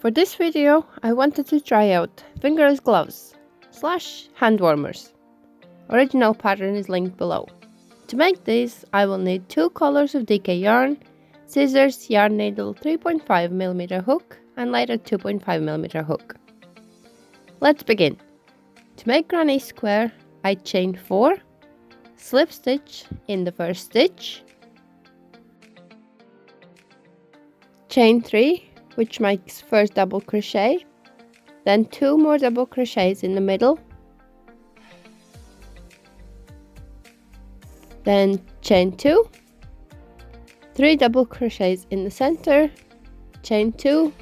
For this video, I wanted to try out fingerless gloves / hand warmers. Original pattern is linked below. To make these, I will need 2 colors of DK yarn, scissors, yarn needle, 3.5mm hook and lighter 2.5mm hook. Let's begin. To make granny square, I chain 4, slip stitch in the first stitch, chain 3, which makes first double crochet, then 2 more double crochets in the middle, then chain 2, 3 double crochets in the center, chain 2,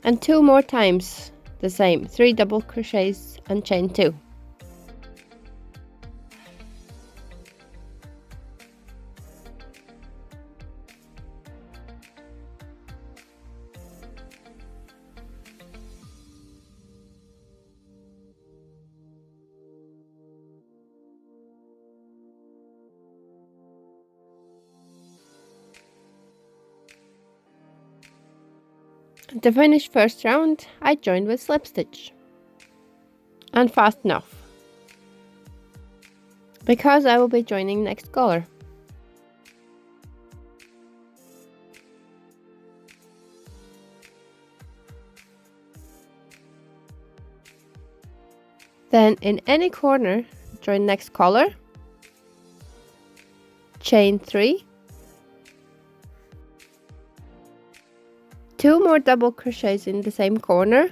and 2 more times the same, 3 double crochets and chain 2. To finish first round, I joined with slip stitch and fasten off, because I will be joining next color. Then in any corner, join next color, chain 3, 2 more double crochets in the same corner,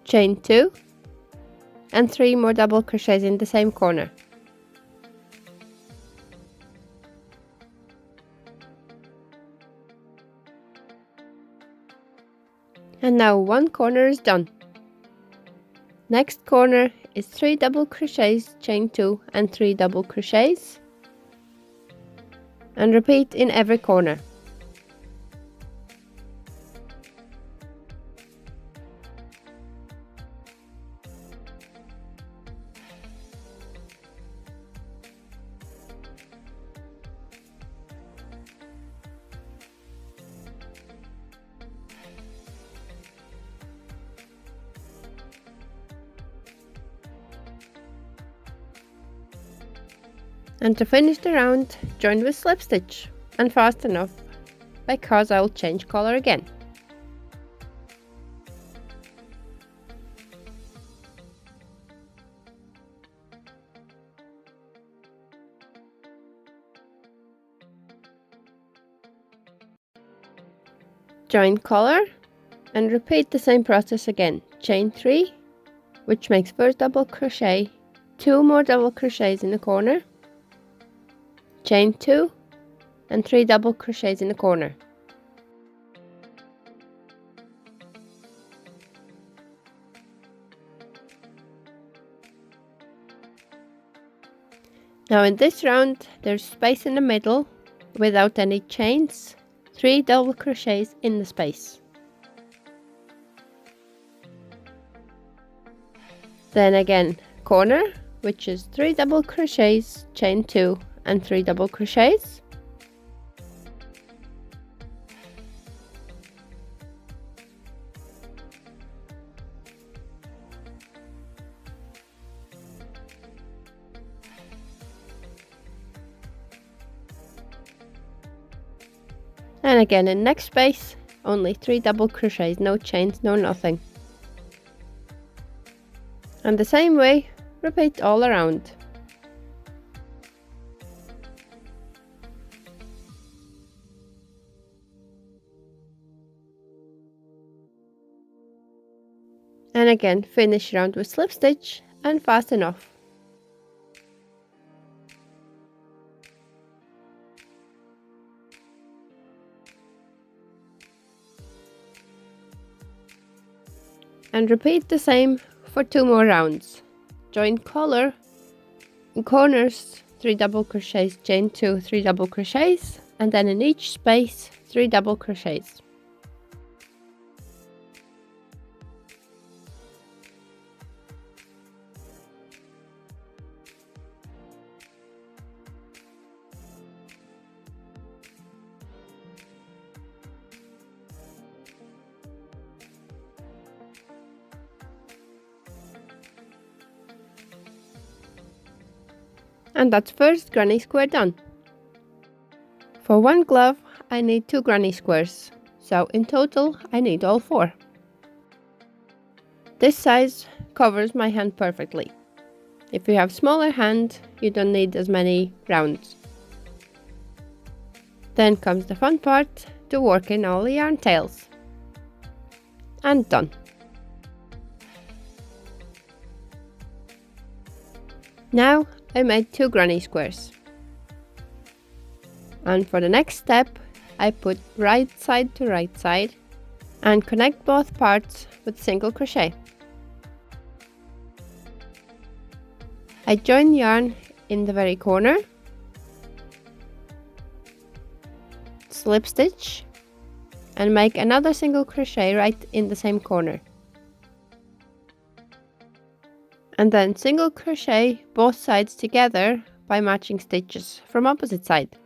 chain 2, and 3 more double crochets in the same corner. And now one corner is done. Next corner is 3 double crochets, chain 2 and 3 double crochets, and repeat in every corner. And to finish the round, join with slip stitch and fasten off, because I will change color again. Join color and repeat the same process again. Chain 3, which makes first double crochet, 2 more double crochets in the corner, chain 2 and 3 double crochets in the corner. Now in this round, there's space in the middle without any chains, 3 double crochets in the space. Then again, corner, which is 3 double crochets, chain 2 and 3 double crochets, and again in next space, only 3 double crochets, no chains, no nothing. And the same way, repeat all around. And again, finish round with slip stitch and fasten off. And repeat the same for 2 more rounds. Join color in corners, 3 double crochets, chain 2, 3 double crochets, and then in each space 3 double crochets. And that's first granny square done. For one glove I need 2 granny squares, so in total I need all 4. This size covers my hand perfectly. If you have smaller hand, you don't need as many rounds. Then comes the fun part, to work in all the yarn tails. And done. Now I made 2 granny squares. And for the next step, I put right side to right side and connect both parts with single crochet. I join yarn in the very corner, slip stitch, and make another single crochet right in the same corner. And then single crochet both sides together by matching stitches from opposite side.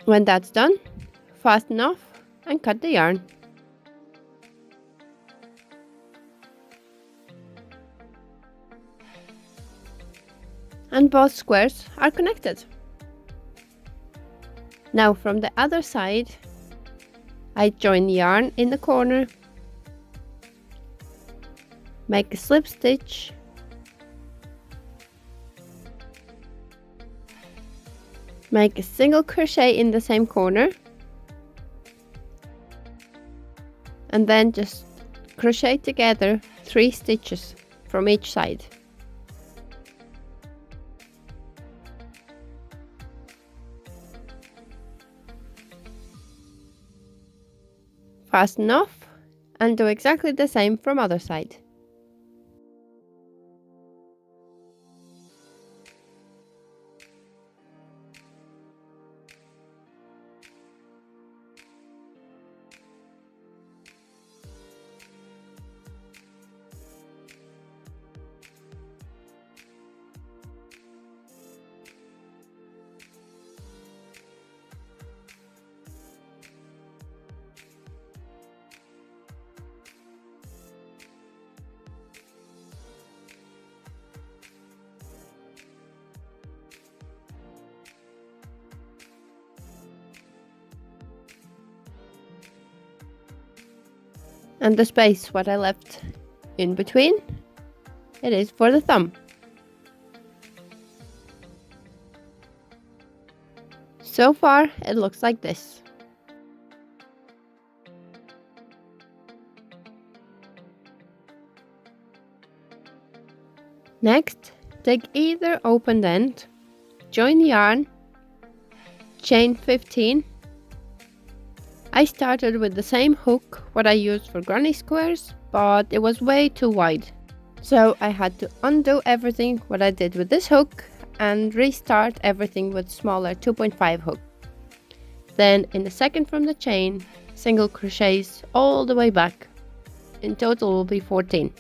When that's done, fasten off and cut the yarn. And both squares are connected. Now from the other side, I join yarn in the corner, make a slip stitch, make a single crochet in the same corner, and then just crochet together 3 stitches from each side. Fasten off and do exactly the same from other side. And the space what I left in between, it is for the thumb. So far it looks like this. Next, take either open end, join yarn, chain 15. I started with the same hook what I used for granny squares, but it was way too wide. So I had to undo everything what I did with this hook and restart everything with smaller 2.5 hook. Then in the second from the chain, single crochets all the way back. In total will be 14.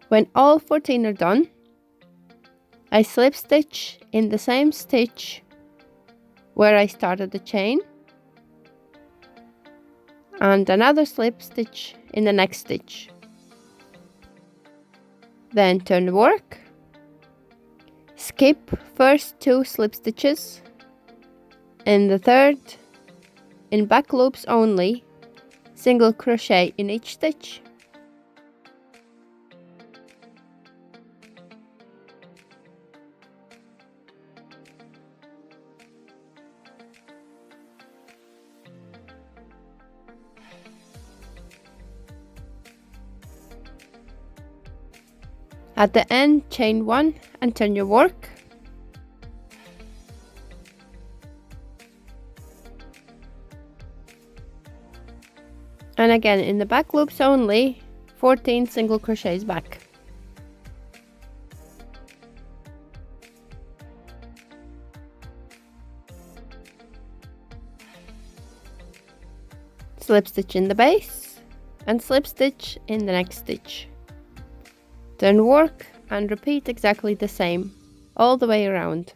When all 14 are done, I slip stitch in the same stitch where I started the chain, and another slip stitch in the next stitch. Then turn the work, skip first 2 slip stitches, in the third, in back loops only, single crochet in each stitch. At the end, chain 1 and turn your work. And again in the back loops only, 14 single crochets back. Slip stitch in the base and slip stitch in the next stitch. Then work and repeat exactly the same all the way around.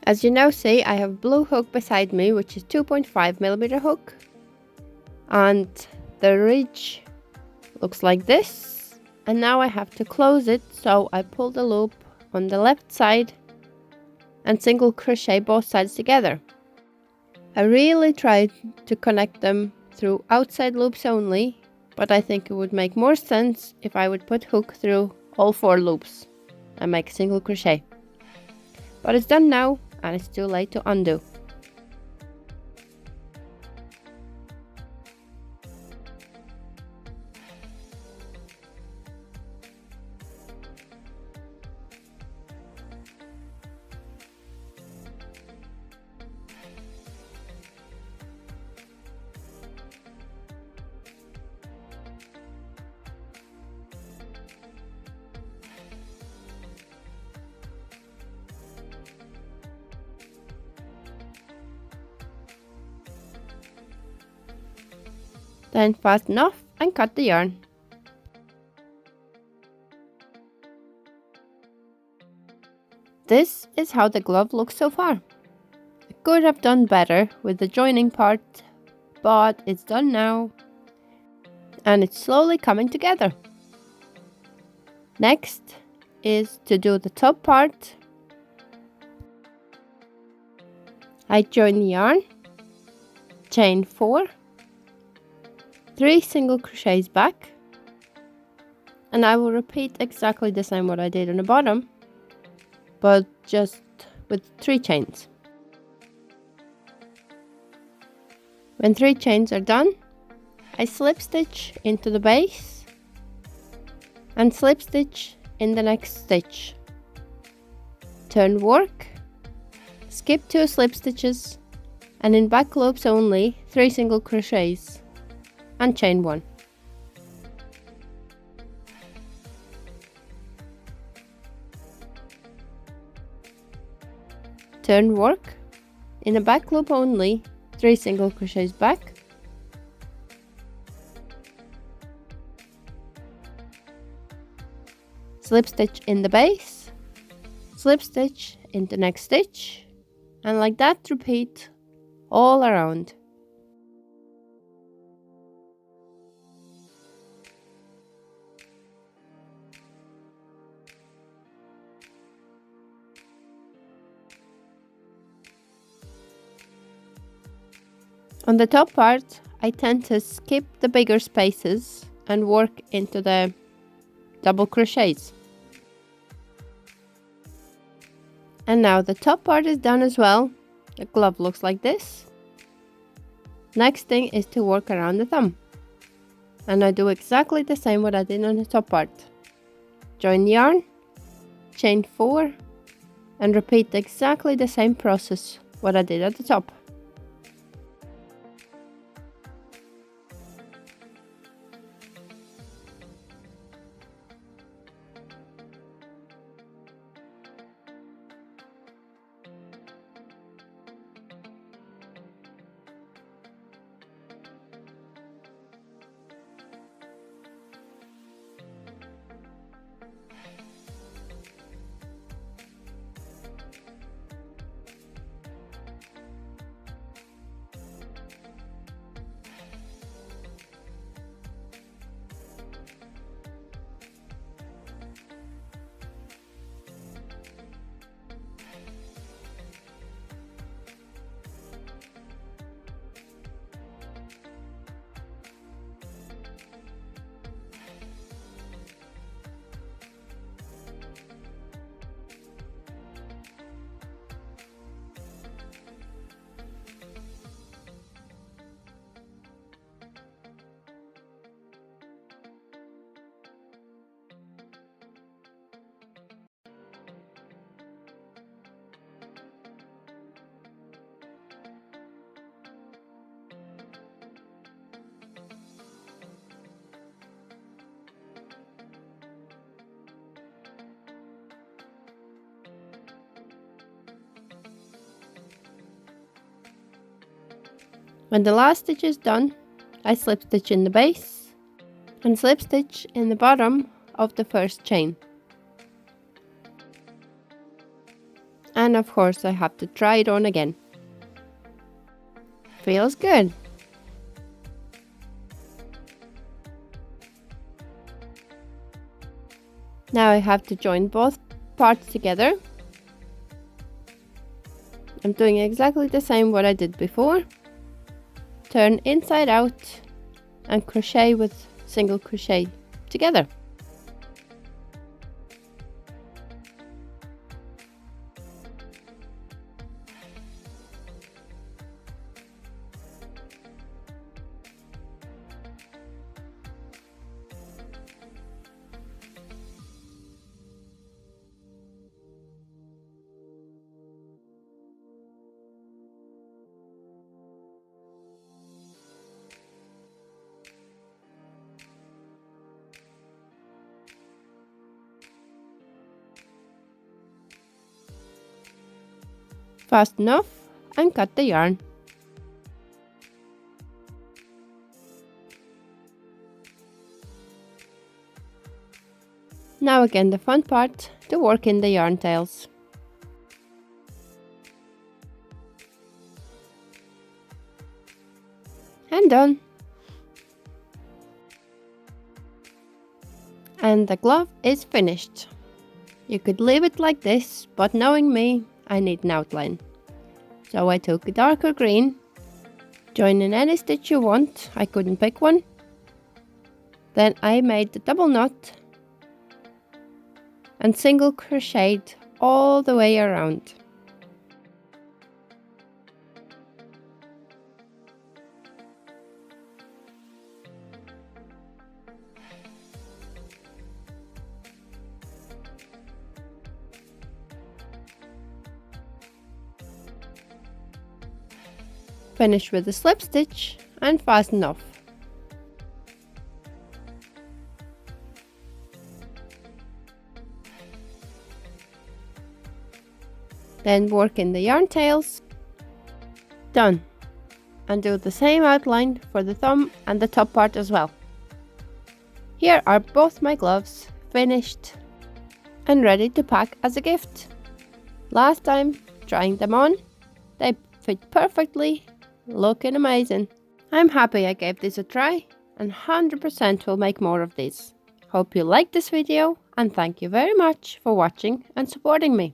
As you now see, I have blue hook beside me, which is 2.5mm hook, and the ridge looks like this. And now I have to close it, so I pull the loop on the left side and single crochet both sides together. I really tried to connect them through outside loops only, but I think it would make more sense if I would put hook through all 4 loops and make a single crochet. But it's done now, and it's too late to undo. Then fasten off and cut the yarn. This is how the glove looks so far. I could have done better with the joining part, but it's done now and it's slowly coming together. Next is to do the top part. I join the yarn, chain 4, 3 single crochets back, and I will repeat exactly the same what I did on the bottom, but just with 3 chains. When 3 chains are done, I slip stitch into the base and slip stitch in the next stitch. Turn work, skip 2 slip stitches, and in back loops only 3 single crochets and chain 1. Turn work, in a back loop only 3 single crochets back, slip stitch in the base, slip stitch in the next stitch, and like that repeat all around. On the top part, I tend to skip the bigger spaces and work into the double crochets. And now the top part is done as well. The glove looks like this. Next thing is to work around the thumb. And I do exactly the same what I did on the top part. Join yarn, chain 4, and repeat exactly the same process what I did at the top. When the last stitch is done, I slip stitch in the base and slip stitch in the bottom of the first chain. And of course I have to try it on again. Feels good. Now I have to join both parts together. I'm doing exactly the same what I did before. Turn inside out and crochet with single crochet together. Fasten off and cut the yarn. Now again the fun part, to work in the yarn tails. And done. And the glove is finished. You could leave it like this, but knowing me, I need an outline. So I took a darker green, join in any stitch you want, I couldn't pick one. Then I made the double knot and single crocheted all the way around. Finish with a slip stitch and fasten off. Then work in the yarn tails. Done. And do the same outline for the thumb and the top part as well. Here are both my gloves finished and ready to pack as a gift. Last time trying them on, they fit perfectly, looking amazing. I'm happy I gave this a try and 100% will make more of these. Hope you liked this video and thank you very much for watching and supporting me.